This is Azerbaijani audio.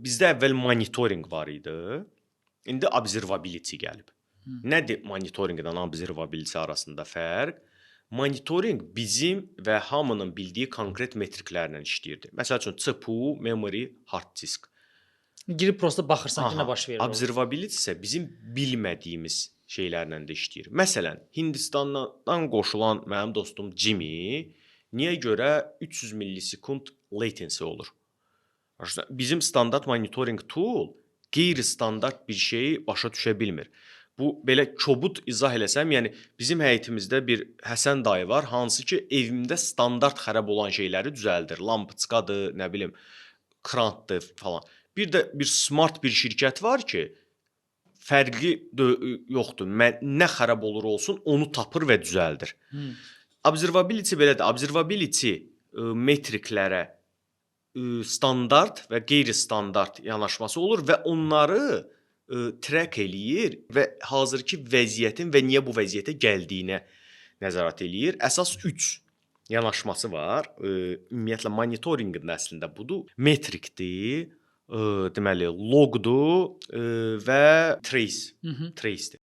Bizdə əvvəl monitoring var idi. İndi observability gəlib. Nədir monitorinqdən observability arasında fərq? Monitoring bizim və hamının bildiyi konkret metriklərlə işləyirdi. Məsəl üçün CPU, memory, hard disk. Girib prosta baxırsan ki, nə baş verir. Observability isə bizim bilmədiyimiz şeylərlə də işləyir. Məsələn, Hindistandan qoşulan mənim dostum Jimmy niyə görə 300 millisekund latency olur? Bizim standart monitoring tool qeyri-standart bir şeyi başa düşə bilmir. Bu belə kobud izah eləsəm, yəni bizim həyətimizdə bir Həsən dayı var, hansı ki evimdə standart xarab olan şeyləri düzəldir. Lampoçkadır, nə bilim, krantdır falan. Bir də bir smart bir şirkət var ki, fərqi yoxdur. Nə xarab olur olsun, onu tapır və düzəldir. Observability belədir. Observability metriklərə standart və qeyri-standart yanaşması olur və onları track eləyir və hazırki vəziyyətin və niyə bu vəziyyətə gəldiyinə nəzarət eləyir. Əsas 3 yanaşması var. Ümumiyyətlə monitorinqin əslində budur. Metrikdir, deməli logdur və tracedir.